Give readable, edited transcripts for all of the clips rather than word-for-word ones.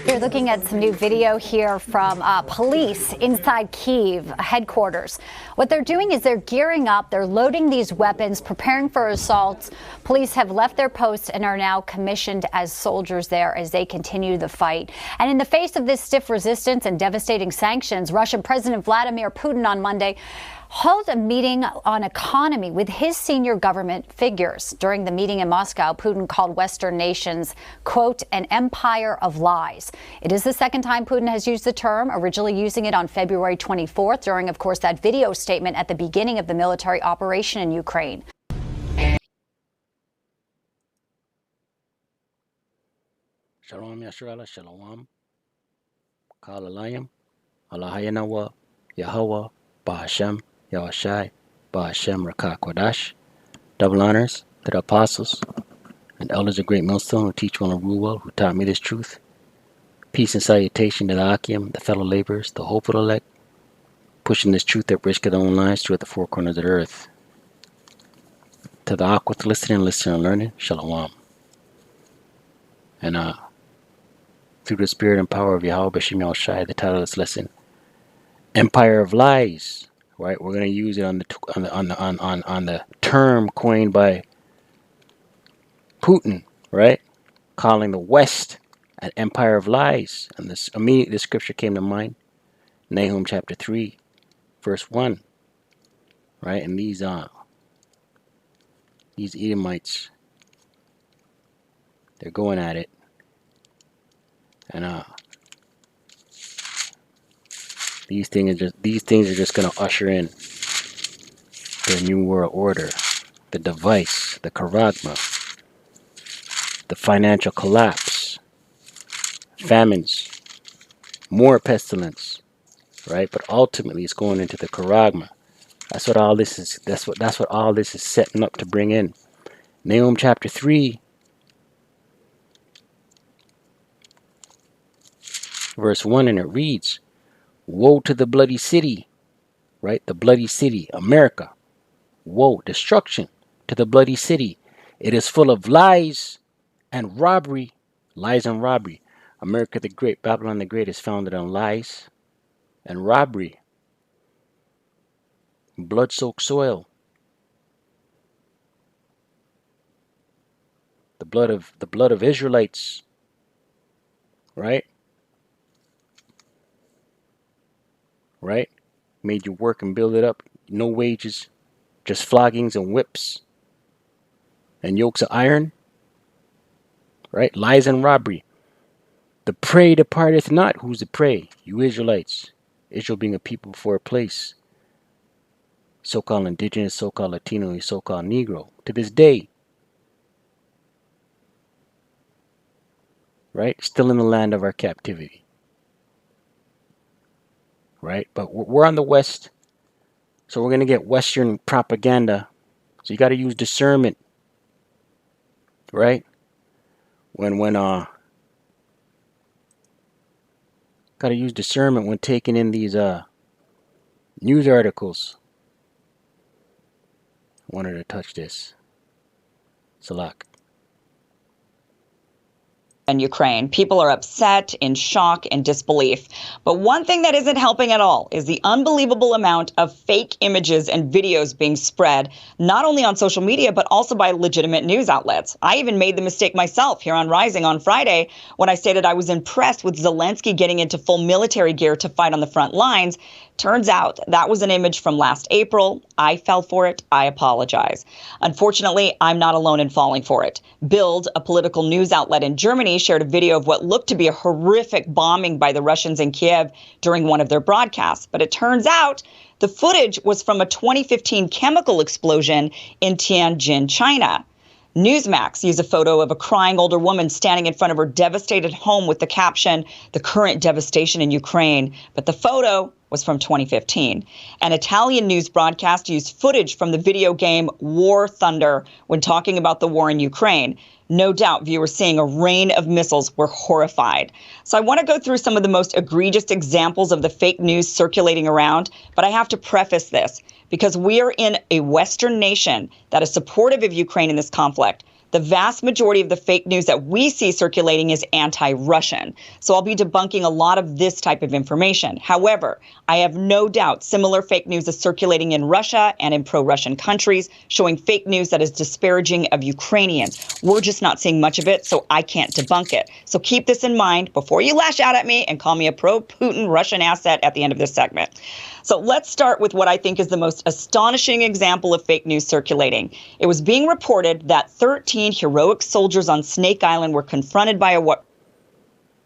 You're looking at some new video here from police inside Kyiv headquarters. What they're doing is they're gearing up. They're loading these weapons, preparing for assaults. Police have left their posts and are now commissioned as soldiers there as they continue the fight. And in the face of this stiff resistance and devastating sanctions, Russian President Vladimir Putin on Monday held a meeting on economy with his senior government figures. During the meeting in Moscow, Putin called Western nations, quote, an empire of lies. It is the second time Putin has used the term, originally using it on February 24th during, of course, that video statement at the beginning of the military operation in Ukraine. Shalom Yashrala, Shalom. Kalalayim, Allahayanawa, Yahweh, Bahashem, Yahushai, Bahashem, Rakah Kodash. Double honors to the apostles and elders of Great Millstone who teach well and rule well, who taught me this truth. Peace and salutation to the Akim, the fellow laborers, the hopeful elect, pushing this truth that risk their own lives throughout the four corners of the earth. To the Aquath listening and learning, Shalom. And through the spirit and power of Yahweh B'Shem Yahushai, the title of this lesson, Empire of Lies. Right, we're going to use it on the term coined by Putin, right? Calling the West an empire of lies. And this immediately the scripture came to mind. Nahum chapter 3, verse 1. Right? And these Edomites, they're going at it. And these things are just going to usher in the new world order, the device, the charagma, the financial collapse, famines, more pestilence, right? But ultimately, it's going into the charagma. That's what all this is. That's what all this is setting up to bring in. Nahum chapter 3, verse 1, and it reads, woe to the bloody city, right? The bloody city, America. Woe, destruction to the bloody city. It is full of lies and robbery. Lies and robbery. America the Great, Babylon the Great is founded on lies and robbery. Blood-soaked soil. The blood of Israelites, right? Right? Made you work and build it up. No wages. Just floggings and whips. And yokes of iron. Right? Lies and robbery. The prey departeth not. Who's the prey? You Israelites. Israel being a people for a place. So-called indigenous, so-called Latino, so-called Negro. To this day. Right? Still in the land of our captivity. Right? But we're on the West, so we're going to get Western propaganda. So you got to use discernment, right? Got to use discernment when taking in these news articles. I wanted to touch this. Salak. And Ukraine. People are upset, in shock, and disbelief. But one thing that isn't helping at all is the unbelievable amount of fake images and videos being spread, not only on social media, but also by legitimate news outlets. I even made the mistake myself here on Rising on Friday when I stated I was impressed with Zelensky getting into full military gear to fight on the front lines. Turns out that was an image from last April. I fell for it. I apologize. Unfortunately, I'm not alone in falling for it. Bild, a political news outlet in Germany, shared a video of what looked to be a horrific bombing by the Russians in Kiev during one of their broadcasts. But it turns out the footage was from a 2015 chemical explosion in Tianjin, China. Newsmax used a photo of a crying older woman standing in front of her devastated home with the caption, "The current devastation in Ukraine." But the photo was from 2015. An Italian news broadcast used footage from the video game War Thunder when talking about the war in Ukraine. No doubt viewers seeing a rain of missiles were horrified. So I want to go through some of the most egregious examples of the fake news circulating around, but I have to preface this because we are in a Western nation that is supportive of Ukraine in this conflict. The vast majority of the fake news that we see circulating is anti-Russian. So I'll be debunking a lot of this type of information. However, I have no doubt similar fake news is circulating in Russia and in pro-Russian countries, showing fake news that is disparaging of Ukrainians. We're just not seeing much of it, so I can't debunk it. So keep this in mind before you lash out at me and call me a pro-Putin Russian asset at the end of this segment. So let's start with what I think is the most astonishing example of fake news circulating. It was being reported that 13 heroic soldiers on Snake Island were confronted by a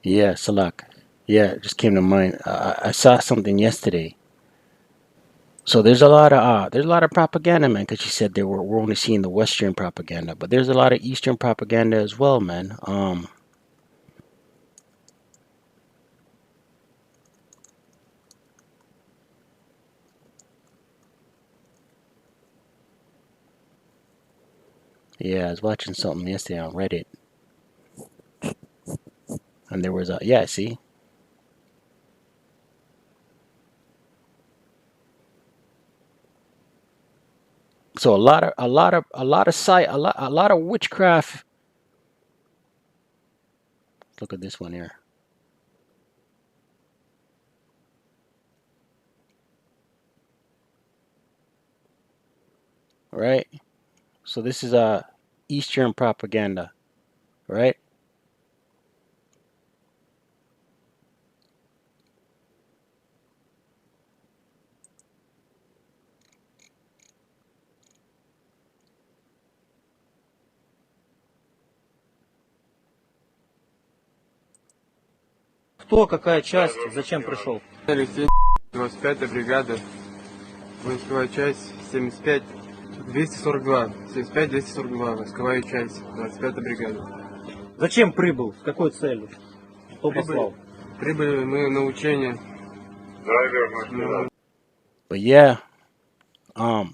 Yeah, Salak. Yeah, it just came to mind. I saw something yesterday. So there's a lot of propaganda, man. Because she said we're only seeing the Western propaganda, but there's a lot of Eastern propaganda as well, man. Yeah, I was watching something yesterday on Reddit, and there was see. So a lot of witchcraft. Look at this one here. Right? So this is Eastern propaganda, right? Кто, какая часть, зачем пришел? Алексей, 25-я бригада, войсковая часть 75, 242, 75-242, войсковая часть, 25-я бригада. Зачем прибыл? С какой целью? Кто послал? Прибыли мы на учение. But yeah, a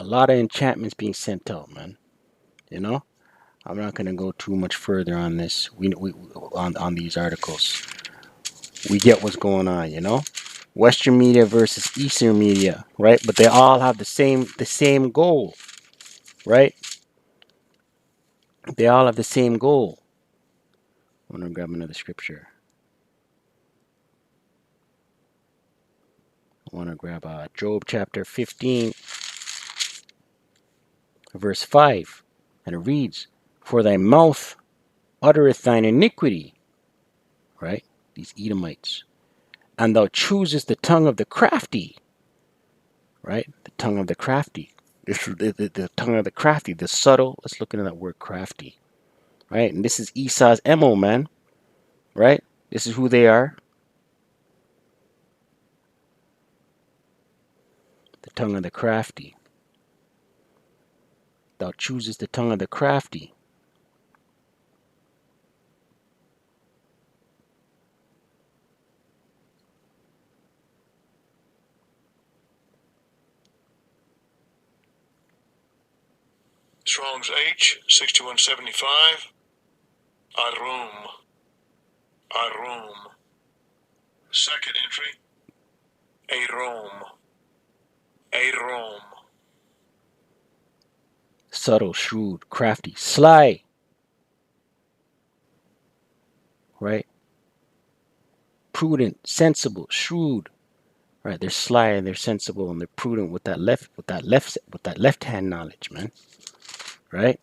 lot of enchantments being sent out, man. You know, I'm not gonna go too much further on this. We on these articles. We get what's going on, you know. Western media versus Eastern media, right? But they all have the same goal, right? They all have the same goal. I'm gonna grab another scripture. I want to grab Job chapter 15, verse 5, and it reads, "For thy mouth uttereth thine iniquity," right? These Edomites. "And thou choosest the tongue of the crafty," right? The tongue of the crafty. The tongue of the crafty, the subtle. Let's look into that word crafty, right? And this is Esau's MO, man, right? This is who they are. The tongue of the crafty. Thou choosest the tongue of the crafty. Strong's H, 6175. Arum. Second entry. Arom. Subtle, shrewd, crafty, sly. Right? Prudent, sensible, shrewd. Right? They're sly and they're sensible and they're prudent with that left hand knowledge, man. Right?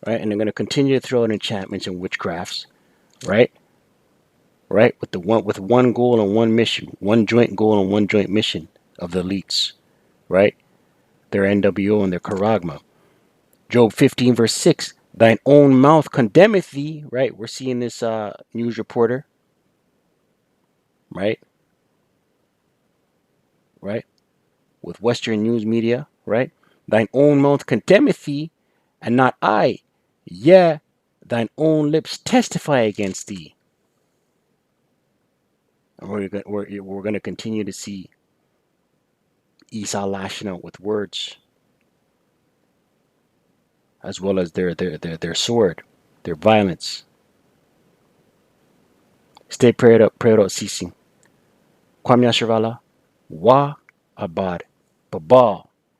Right? And they're gonna continue to throw in enchantments and witchcrafts, right? Right? With one goal and one mission, one joint goal and one joint mission of the elites, right? Their NWO and their Charagma. Job 15 verse 6, thine own mouth condemneth thee, right? We're seeing this news reporter, right? Right? With Western news media, right? Thine own mouth condemneth thee, and not I. Yeah, thine own lips testify against thee. And we're going to continue to see Esau lashing out with words, as well as their sword, their violence. Stay prayed up sisi. Kwame Ashervala, wa abad, babal.